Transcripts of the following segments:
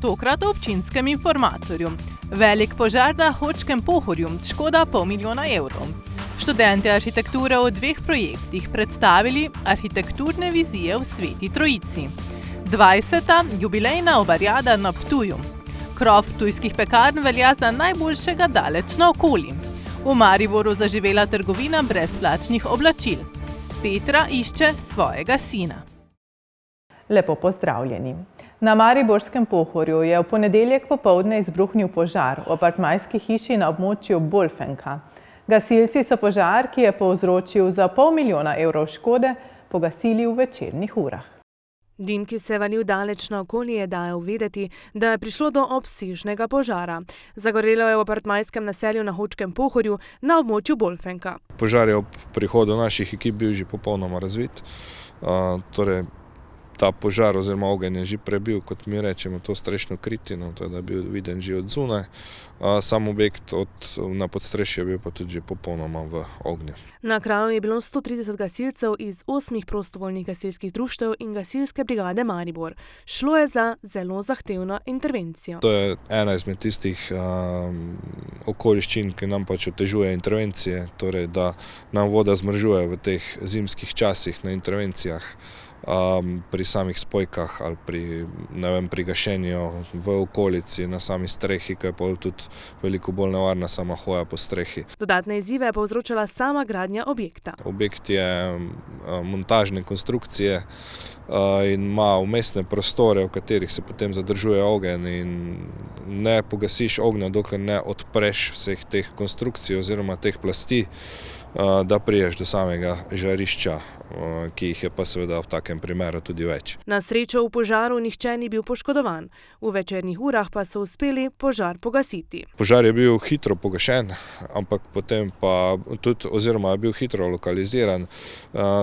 tokrat o občinskem informatorju. Velik požar na Hočkem Pohorju, škoda $500 000. Študenti arhitekture v 2 projektih predstavili arhitekturne vizije v Sveti Trojici. 20. jubilejna obariada na Ptuju. Krof ptujskih pekarn velja za najboljšega daleč naokoli. V Mariboru zaživela trgovina brezplačnih oblačil. Petra išče svojega sina. Lepo pozdravljeni. Na Mariborskem Pohorju je v ponedeljek popoldne izbruhnil požar v apartmajski hiši na območju Bolfenka. Gasilci so požar, ki je povzročil za $500 000 škode, pogasili v večernih urah. Dim, ki se je valil daleč naokoli, je dajal vedeti, da je prišlo do obsežnega požara. Zagorelo je v apartmajskem naselju na Hočkem Pohorju na območju Bolfenka. Požar je ob prihodu naših ekip bil že popolnoma razvit. Ta požar oziroma ogenj je že prebil, kot mi rečemo, to strešno kritino, to je, da je bil viden že od zunaj. Sam objekt na podstrešju je bil pa tudi že popolnoma v ognju. Na kraju je bilo 130 gasilcev iz 8 prostovoljnih gasilskih društev in gasilske brigade Maribor. Šlo je za zelo zahtevno intervencijo. To je ena izmed tistih okoliščin, ki nam pač otežuje intervencije, torej da nam voda zmržuje v teh zimskih časih na intervencijah. Pri samih spojkah ali pri gašenju v okolici, na sami strehi, ki je pol tudi veliko bolj nevarna sama hoja po strehi. Dodatne izzive je povzročala sama gradnja objekta. Objekt je montažne konstrukcije in ima vmesne prostore, v katerih se potem zadržuje ogenj, in ne pogasiš ognja, dokler ne odpreš vseh teh konstrukcij oziroma teh plasti, da priješ do samega žarišča, ki jih je pa seveda v takem primeru tudi več. Na srečo v požaru nihče ni bil poškodovan. V večernih urah pa so uspeli požar pogasiti. Požar je bil hitro pogašen, ampak potem pa tudi, oziroma je bil hitro lokaliziran.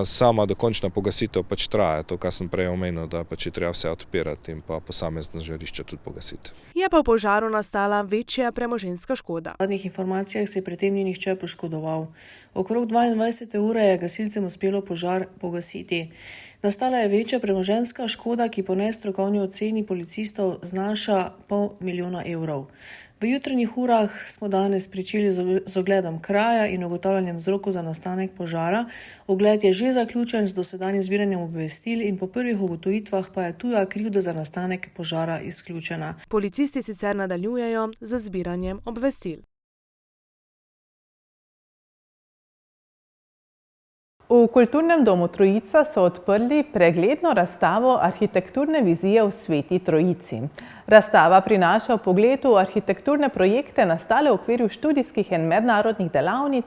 Sama dokončna pogasitev pač traja, to, kar sem prej omenil, da pač je treba vse odpirati in pa posamezno žarišče tudi pogasiti. Je pa v požaru nastala večja premoženjska škoda. V zadnjih informacijah se pri tem ni nihče poškodoval. Okrog 22. ure je gasilcem uspelo požar pogasiti. Nastala je večja premoženjska škoda, ki po nestrokovni oceni policistov znaša $500 000. V jutranjih urah smo danes pričeli z ogledom kraja in ugotavljanjem vzrokov za nastanek požara. Ogled je že zaključen z dosedanjim zbiranjem obvestil in po prvih ugotovitvah pa je tuja krivda za nastanek požara izključena. Policisti sicer nadaljujejo z zbiranjem obvestil. V Kulturnem domu Trojica so odprli pregledno razstavo arhitekturne vizije v Sveti Trojici. Razstava prinaša vpogled v arhitekturne projekte nastale v okviru študijskih in mednarodnih delavnic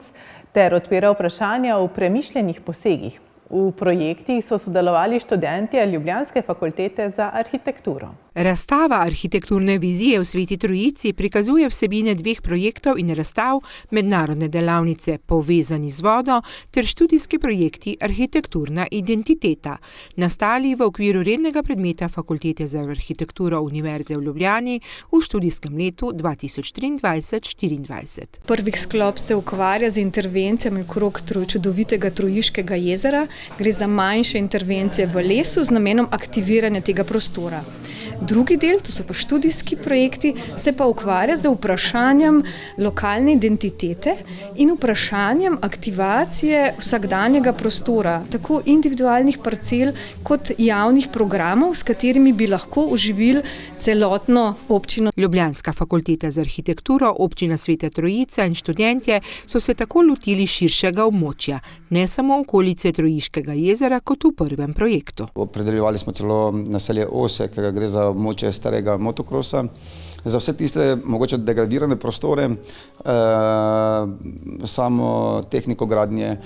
ter odpira vprašanja o premišljenih posegih. V projektih so sodelovali študenti ljubljanske fakultete za arhitekturo. Razstava arhitekturne vizije v Sveti Trojici prikazuje vsebine 2 projektov in razstav, mednarodne delavnice Povezani z vodo ter študijski projekti Arhitekturna identiteta, nastali v okviru rednega predmeta Fakultete za arhitekturo Univerze v Ljubljani v študijskem letu 2023-2024. Prvi sklop se ukvarja z intervencijami okrog čudovitega Trojiškega jezera. Gre za manjše intervencije v lesu z namenom aktiviranja tega prostora. Drugi del, to so pa študijski projekti, se pa ukvarja z vprašanjem lokalne identitete in vprašanjem aktivacije vsakdanjega prostora, tako individualnih parcel kot javnih programov, s katerimi bi lahko oživili celotno občino. Ljubljanska fakulteta za arhitekturo, občina Sveta Trojica in študentje so se tako lotili širšega območja, ne samo okolice Trojiškega jezera kot v prvem projektu. Opredeljevali smo celo naselje Osek, ki gre za območje starega motokrosa. Za vse tiste mogoče degradirane prostore, samo tehniko gradnje,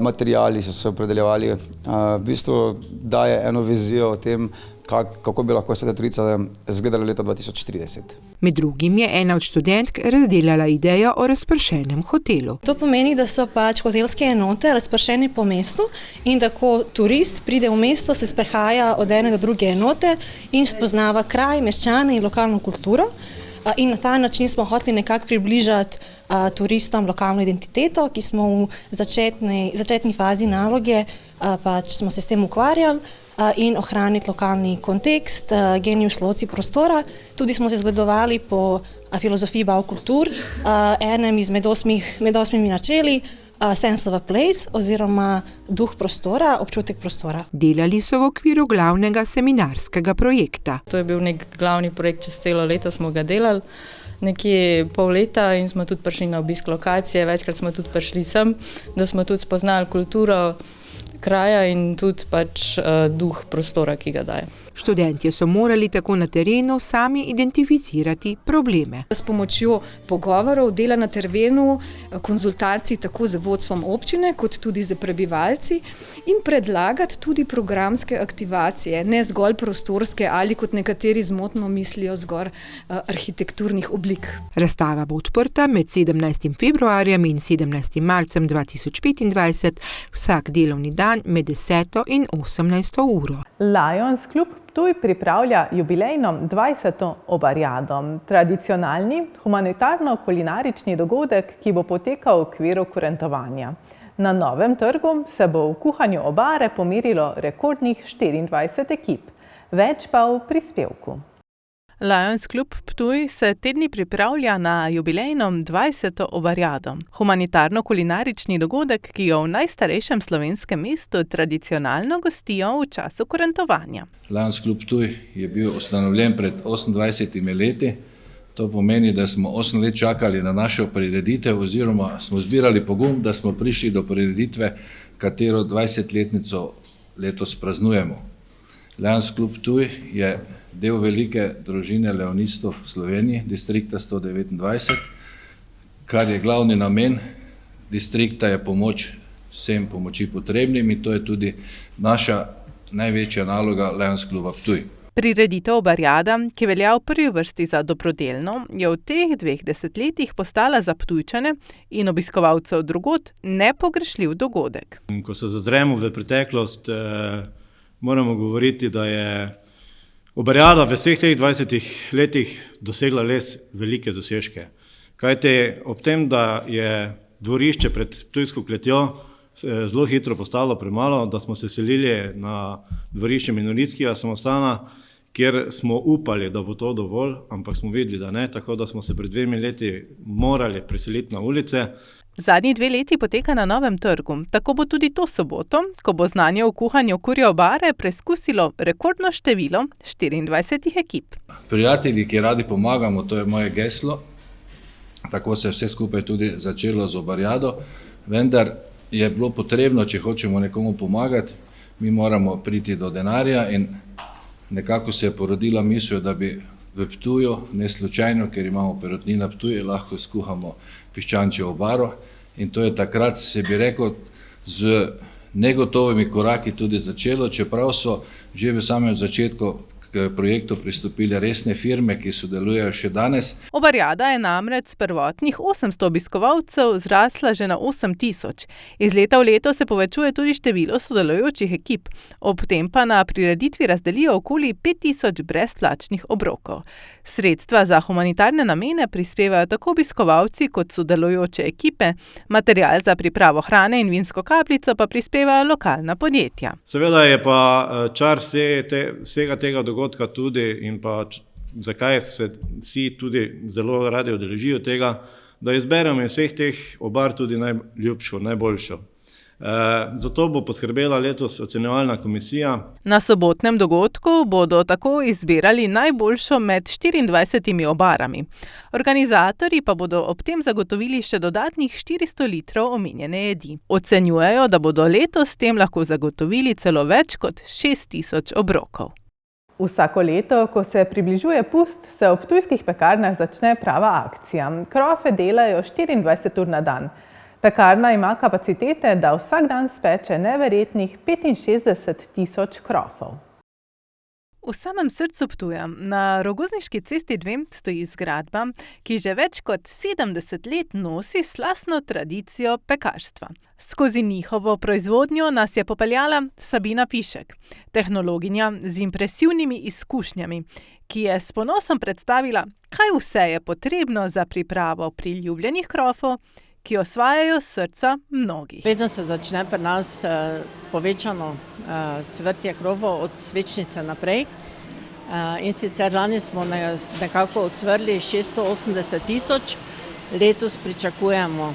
materiali so se opredeljevali. V bistvu daje eno vizijo o tem, kako bi lahko Sveta Trojica izgledala leta 2030. Med drugim je ena od študentk razdelala idejo o razpršenem hotelu. To pomeni, da so pač hotelske enote razpršene po mestu in da ko turist pride v mesto, se sprehaja od ene do druge enote in spoznava kraj, meščane in lokalno kulturo. In na ta način smo hoteli nekako približati turistom lokalno identiteto, ki smo v začetni fazi naloge, pač smo se s tem ukvarjali. in ohraniti lokalni kontekst, genius loci prostora. Tudi smo se zgledovali po filozofiji Baukultur, enem izmed osmimi načeli, sense of a place oziroma duh prostora, občutek prostora. Delali so v okviru glavnega seminarskega projekta. To je bil nek glavni projekt, čez celo leto smo ga delali. Nekje pol leta in smo tudi prišli na obisk lokacije, večkrat smo tudi prišli sem, da smo tudi spoznali kulturo kraja in tudi duh prostora, ki ga daje. Študentje so morali tako na terenu sami identificirati probleme. S pomočjo pogovorov, dela na terenu, konzultacij tako z vodstvom občine, kot tudi z prebivalci in predlagati tudi programske aktivacije, ne zgolj prostorske ali kot nekateri zmotno mislijo zgolj arhitekturnih oblik. Razstava bo odprta med 17. februarjem in 17. marcem 2025, vsak delovni dan med 10. in 18. uro. Lions Klub Ptuj pripravlja jubilejno 20. obariado, tradicionalni humanitarno-kulinarični dogodek, ki bo potekal v okviru kurentovanja. Na Novem trgu se bo v kuhanju obare pomerilo rekordnih 24 ekip. Več pa v prispevku. Lions Klub Ptuj se te dni pripravlja na jubilejno 20. obariado, humanitarno-kulinarični dogodek, ki jo v najstarejšem slovenskem mestu tradicionalno gostijo v času kurentovanja. Lions Klub Ptuj je bil ustanovljen pred 28 leti. To pomeni, da smo 8 let čakali na našo prireditev oziroma smo zbirali pogum, da smo prišli do prireditve, katero 20-letnico letos praznujemo. Lions Klub Ptuj je del velike družine leonistov v Sloveniji, distrikta 129, kar je glavni namen distrikta je pomoč vsem pomoči potrebnim in to je tudi naša največja naloga Lions Kluba Ptuj. Prireditev obariada, ki velja v prvi vrsti za dobrodelno, je v teh 2 desetletjih postala za Ptujčane in obiskovalcev drugod nepogrešljiv dogodek. Ko se zazremo v preteklost, moramo govoriti, da je obariada v vseh teh 20 letih dosegla res velike dosežke. Kajti ob tem, da je dvorišče pred Ptujsko kletjo zelo hitro postalo premalo, da smo se selili na dvorišče Minoritskega samostana, kjer smo upali, da bo to dovolj, ampak smo videli, da ne, tako da smo se pred 2 leti morali preseliti na ulice. Zadnji 2 leti poteka na Novem trgu, tako bo tudi to soboto, ko bo znanje v kuhanju kurje obare preizkusilo rekordno število 24 ekip. Prijatelji, ki radi pomagamo, to je moje geslo, tako se je vse skupaj tudi začelo z obariado, vendar je bilo potrebno, če hočemo nekomu pomagati, mi moramo priti do denarja in nekako se je porodila misel, da bi v Ptuju, ne slučajno, ker imamo Perutnina Ptuj, lahko skuhamo piščančjo obaro in to je takrat, se bi rekel, z negotovimi koraki tudi začelo, čeprav so že v samem začetku k projektu pristopile resne firme, ki sodelujejo še danes. Obariada je namreč s prvotnih 800 obiskovalcev zrasla že na 8000. Iz leta v leto se povečuje tudi število sodelujočih ekip, ob tem pa na prireditvi razdelijo okoli 5000 brezplačnih obrokov. Sredstva za humanitarne namene prispevajo tako obiskovalci kot sodelujoče ekipe, material za pripravo hrane in vinsko kapljico pa prispevajo lokalna podjetja. Seveda je pa čar vsega tega dogodka tudi in pa zakaj se vsi tudi zelo radi udeležijo tega, da izberemo iz vseh teh obar tudi najljubšo, najboljšo. Zato bo poskrbela letos ocenjevalna komisija. Na sobotnem dogodku bodo tako izbirali najboljšo med 24 obarami. Organizatorji pa bodo ob tem zagotovili še dodatnih 400 litrov omenjene jedi. Ocenjujejo, da bodo letos s tem lahko zagotovili celo več kot 6000 obrokov. Vsako leto, ko se približuje pust, se v ptujskih pekarnah začne prava akcija. Krofe delajo 24 ur na dan. Pekarna ima kapacitete, da vsak dan speče neverjetnih 65 000 krofov. V samem srcu Ptuja, na Rogozniški cesti 2, stoji zgradba, ki že več kot 70 let nosi slastno tradicijo pekarstva. Skozi njihovo proizvodnjo nas je popeljala Sabina Pišek, tehnologinja z impresivnimi izkušnjami, ki je s ponosom predstavila, kaj vse je potrebno za pripravo priljubljenih krofov, ki osvajajo srca mnogih. Vedno se začne pri nas povečano cvrtje krovov od svečnice naprej. In sicer lani smo nekako odsvrli 680 tisoč, letos pričakujemo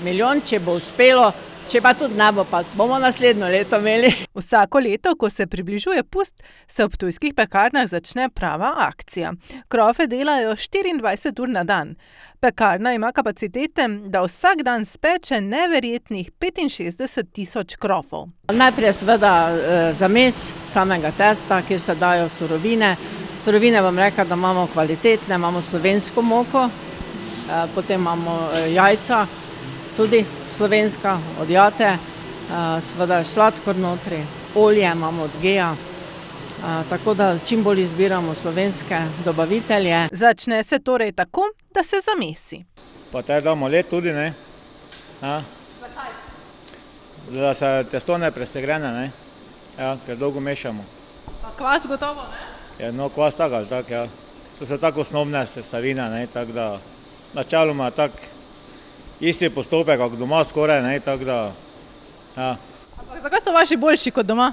milijon, če bo uspelo, če pa tudi ne bo, pa bomo naslednjo leto imeli. Vsako leto, ko se približuje pust, se v ptujskih pekarnah začne prava akcija. Krofe delajo 24 ur na dan. Pekarna ima kapacitete, da vsak dan speče neverjetnih 65 tisoč krofov. Najprej seveda zamес samega testa, kjer se dajo surovine. Surovine bom rekla, da imamo kvalitetne, imamo slovensko moko, potem imamo jajca, tudi slovenska, od jate, seveda sladkor notri, olje imamo od Gea, tako da čim bolj izbiramo slovenske dobavitelje. Začne se torej tako, da se zamesi. Pa te damo led tudi, ne? Zakaj? Da se testo ne presegrene, ne? Ja, ker dolgo mešamo. Pa kvas gotovo, ne? Ja, no, kvas tak ali tak, ja. To so tako osnovne sestavine, ne, tako da načeloma tak isti postopek, kot doma skoraj, ne, tako da, ja. Ampak zakaj so vaši boljši kot doma?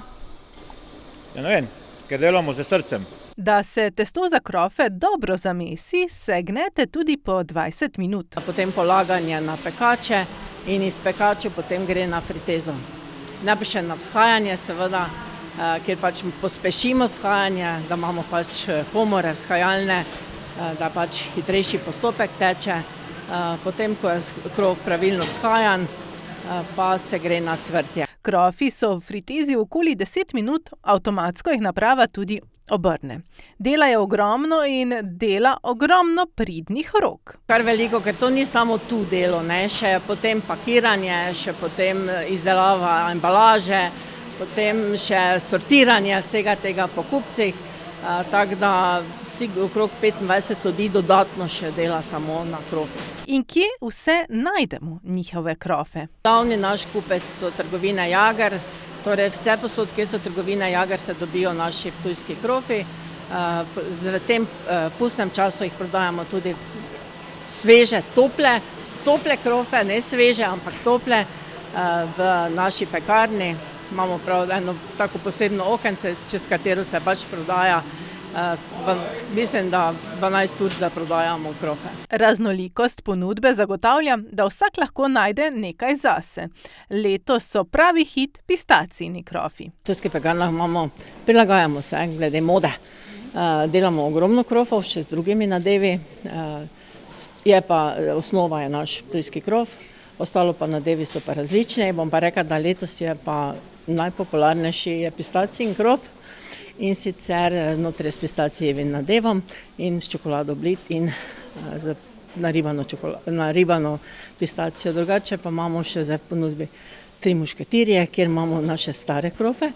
Ja, ne vem, ker delamo z srcem. Da se testo za krofe dobro zamesi, se gnete tudi po 20 minut. Potem polaganje na pekače in iz pekača potem gre na fritezo. Najprej še na vzhajanje seveda, kjer pač pospešimo vzhajanje, da imamo pač komore vzhajalne, da pač hitrejši postopek teče. Potem, ko je krov pravilno vzhajan, pa se gre na cvrtje. Krofi so v fritezi okoli 10 minut, avtomatsko jih naprava tudi obrne. Dela je ogromno in dela ogromno pridnih rok. Kar veliko, ker to ni samo tu delo, ne, še potem pakiranje, še potem izdelava embalaže, potem še sortiranje vsega tega po kupcih, tako da okrog 25 ljudi dodatno še dela samo na krofih. In kje vse najdemo njihove krofe? Glavni naš kupec so trgovine Jager, torej vse posod, kjer so trgovine Jager, se dobijo naši ptujski krofi. V tem pustnem času jih prodajamo tudi sveže, tople krofe, ne sveže, ampak tople v naši pekarni. Imamo prav eno tako posebno okence, čez katero se pač prodaja. Mislim, da 12 ur, da prodajamo krofe. Raznolikost ponudbe zagotavlja, da vsak lahko najde nekaj zase. Letos so pravi hit pistacijini krofi. V ptujskih pekarnah prilagajamo se glede mode. Delamo ogromno krofov še z drugimi nadevi. Osnova je naš ptujski krof. Ostalo pa nadevi so pa različne. Bom pa rekla, da letos je pa najpopularnejši je pistacijin krof. In sicer notri je s pistacijevim nadevom in s čokolado Blit in z naribano pistacijo. Drugače pa imamo še zdaj v ponudbi 3 mušketirje, kjer imamo naše stare krofe.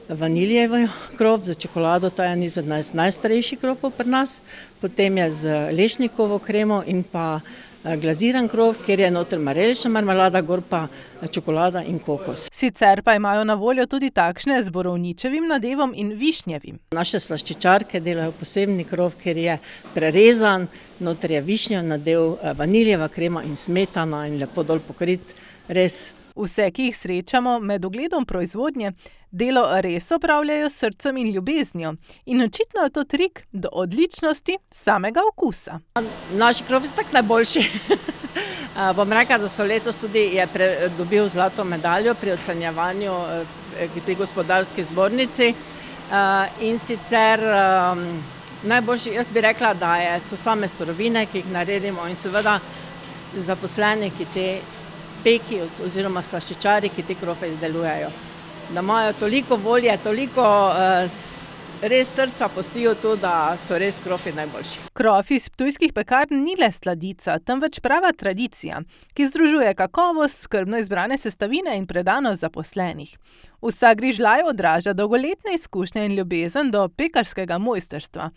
Vaniljev krof za čokolado, to je en izmed najstarejših krofov pri nas. Potem je z lešnikovo kremo in pa glaziran krof, kjer je noter marelična marmelada, gor pa čokolada in kokos. Sicer pa imajo na voljo tudi takšne z borovničevim nadevom in višnjevim. Naše slaščičarke delajo posebni krof, kjer je prerezan, noter je višnjev nadev, vaniljeva krema in smetana in lepo dol pokrit, res. Vse, ki jih srečamo med ogledom proizvodnje, delo res opravljajo s srcem in ljubeznijo. In očitno je to trik do odličnosti samega okusa. Naši krofi so tako najboljši. Bom rekla, da so letos tudi dobil zlato medaljo pri ocenjevanju pri gospodarski zbornici. In sicer najboljši, jaz bi rekla, da so same surovine, ki jih naredimo in seveda zaposleni, ki te peki oziroma slaščičari, ki te krofe izdelujejo. Da imajo toliko volje, toliko res srca pustijo to, da so res krofi najboljši. Krof iz ptujskih pekarn ni le sladica, temveč prava tradicija, ki združuje kakovost, skrbno izbrane sestavine in predanost zaposlenih. Vsak grižljaj odraža dolgoletne izkušnje in ljubezen do pekarskega mojstrstva,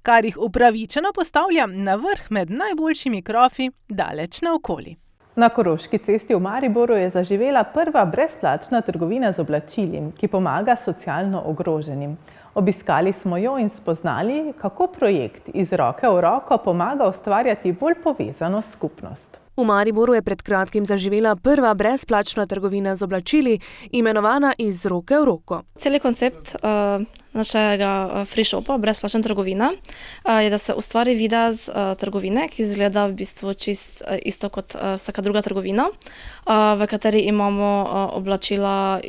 kar jih upravičeno postavlja na vrh med najboljšimi krofi daleč naokoli. Na Koroški cesti v Mariboru je zaživela prva brezplačna trgovina z oblačili, ki pomaga socialno ogroženim. Obiskali smo jo in spoznali, kako projekt iz roke v roko pomaga ustvarjati bolj povezano skupnost. V Mariboru je pred kratkim zaživela prva brezplačna trgovina z oblačili, imenovana Iz roke v roko. Celi koncept našega free shopa, brezplačna trgovina, je, da se ustvari videz trgovine, ki izgleda v bistvu čist isto kot vsaka druga trgovina, v kateri imamo oblačila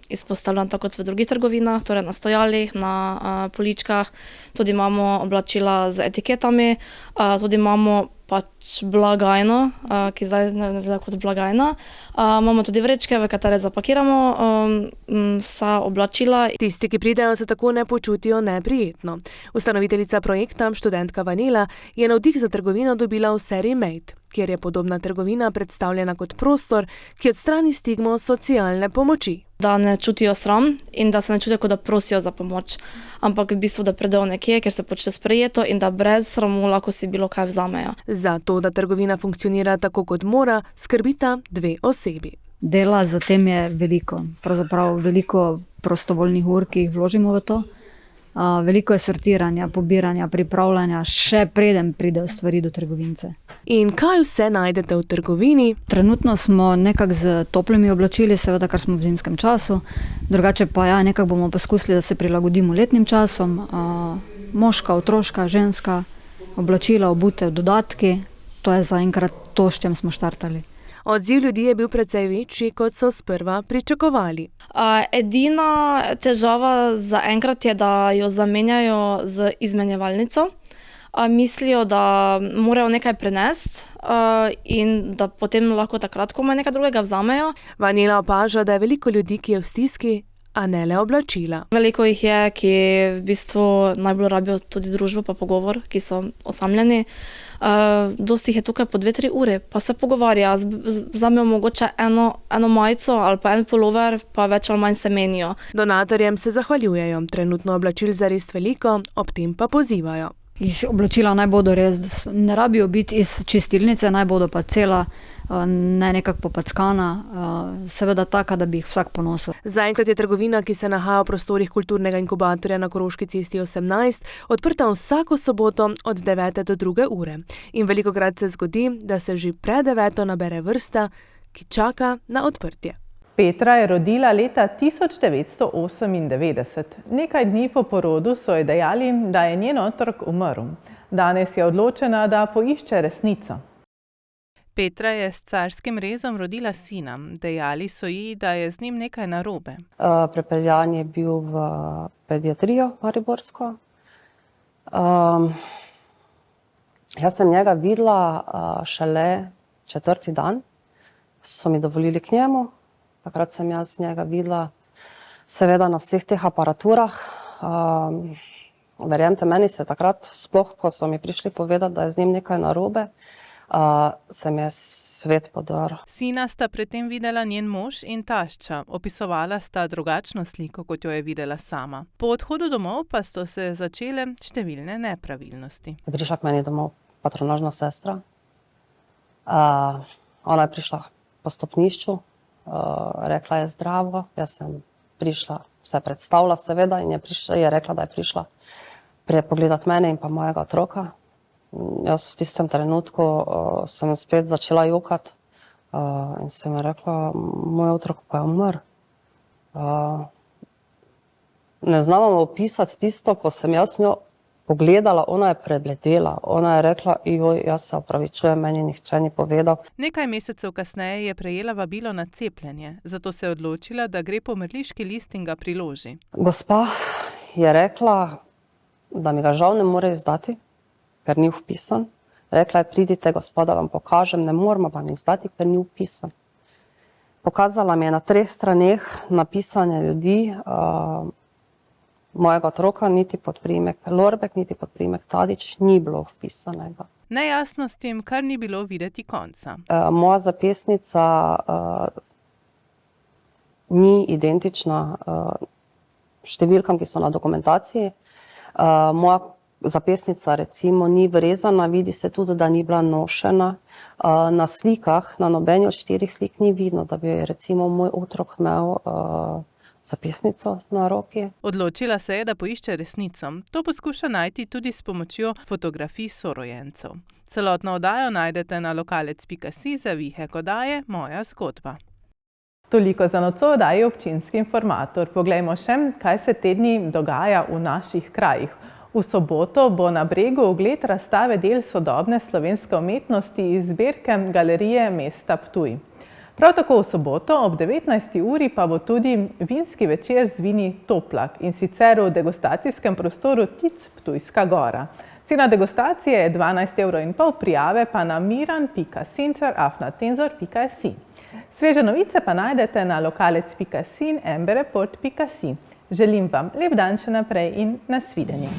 izpostavljena tako kot v drugih trgovinah, torej na stojalih, na poličkah, tudi imamo oblačila z etiketami, tudi imamo pač blagajno, ki zdaj ne izgleda kot blagajna. Imamo tudi vrečke, v katere zapakiramo vsa oblačila. Tisti, ki pridejo, se tako ne počutijo neprijetno. Ustanoviteljica projekta, študentka Vanila, je navdih za trgovino dobila v seriji Made, kjer je podobna trgovina predstavljena kot prostor, ki odstrani stigmo socialne pomoči. Da ne čutijo sram in da se ne čutijo, kot da prosijo za pomoč, ampak v bistvu, da pridejo nekje, kjer se počutijo sprejeto in da brez sramu lahko si bilo kaj vzamejo. Za to, da trgovina funkcionira tako kot mora, skrbita dve osebi. Dela za tem je veliko, pravzaprav veliko prostovoljnih ur, ki jih vložimo v to. Veliko je sortiranja, pobiranja, pripravljanja, še preden pridejo stvari do trgovince. In kaj vse najdete v trgovini? Trenutno smo nekako z toplimi oblačili, seveda, kar smo v zimskem času. Drugače pa ja, nekako bomo poskusili, da se prilagodimo letnim časom. Moška, otroška, ženska, oblačila, obute, dodatki. To je zaenkrat to, s čem smo štartali. Odziv ljudi je bil precej večji, kot so sprva pričakovali. Edina težava zaenkrat je, da jo zamenjajo z izmenjevalnico. Mislijo, da morajo nekaj prenesti in da potem lahko takrat komaj nekaj drugega vzamejo. Vanila opaža, da je veliko ljudi, ki je v stiski, a ne le oblačila. Veliko jih je, ki v bistvu najbolj rabijo tudi družbo pa pogovor, ki so osamljeni. Dosti jih je tukaj po 2-3 ure, pa se pogovarja, vzamejo mogoče eno majico ali pa en polover, pa več ali manj se menijo. Donatorjem se zahvaljujejo, trenutno oblačil zares veliko, ob tem pa pozivajo. Oblačila naj bodo res, ne rabijo biti iz čistilnice, naj bodo pa cela, ne nekako popackana, seveda taka, da bi jih vsak ponosil. Zaenkrat je trgovina, ki se nahaja v prostorih kulturnega inkubatorja na Koroški cesti 18, odprta vsako soboto od 9. do 2. ure. In velikokrat se zgodi, da se že pred 9. nabere vrsta, ki čaka na odprtje. Petra je rodila leta 1998. Nekaj dni po porodu so ji dejali, da je njen otrok umrl. Danes je odločena, da poišče resnico. Petra je s carskim rezom rodila sina. Dejali so ji, da je z njim nekaj narobe. Prepeljan je bil v pediatrijo mariborsko. Jaz sem njega videla šele 4. dan. So mi dovolili k njemu. Takrat sem jaz njega videla, seveda na vseh teh aparaturah. Verjemite, meni se takrat, sploh ko so mi prišli povedati, da je z njim nekaj narobe, se mi je svet podrl. Sina sta predtem videla njen mož in tašča. Opisovala sta drugačno sliko, kot jo je videla sama. Po odhodu domov pa so se začele številne nepravilnosti. Je prišla k meni domov patronažna sestra. Ona je prišla po stopnišču. Rekla je zdravo, jaz sem prišla, vse predstavila seveda in je rekla, da je prišla pogledati mene in pa mojega otroka. Jaz v tistem trenutku sem spet začela jokati in sem rekla, moj otrok pa je umrl. Ne znam vam opisati tisto, ko sem jaz njo pogledala, ona je prebledela, ona je rekla, joj, jaz se opravičujem, meni nihče ni povedal. Nekaj mesecev kasneje je prejela vabilo na cepljenje, zato se je odločila, da gre po mrliški list in ga priloži. Gospa je rekla, da mi ga žal ne more izdati, ker ni vpisan. Rekla je, pridite, gospoda, vam pokažem, ne moramo vam izdati, ker ni vpisan. Pokazala mi je na 3 straneh napisane ljudi, mojega otroka, niti pod priimek Lorbek, niti pod priimek Tadić, ni bilo vpisanega. Nejasnostim, kar ni bilo videti konca. Moja zapestnica ni identična številkam, ki so na dokumentaciji. Moja zapestnica recimo ni vrezana, vidi se tudi, da ni bila nošena. Na slikah, na nobeni od 4 slik ni vidno, da bi recimo moj otrok imel zapestnico na roki. Odločila se je, da poišče resnico. To poskuša najti tudi s pomočjo fotografij sorojencev. Celotno oddajo najdete na lokalec.si / oddaje Moja zgodba. Toliko za nocoj oddaji Občinski informator. Poglejmo še, kaj se te dni dogaja v naših krajih. V soboto bo na Bregu ogled razstave del sodobne slovenske umetnosti iz zbirke Galerije mesta Ptuj. Prav tako v soboto ob 19. uri pa bo tudi vinski večer z vini Toplak, in sicer v degustacijskem prostoru Tic Ptujska Gora. Cena degustacije je 12,5 €, prijave pa na miran.sincer@tenzor.si. Sveže novice pa najdete na lokalec.si in mbreport.si. Želim vam lep dan še naprej in nasvidenje.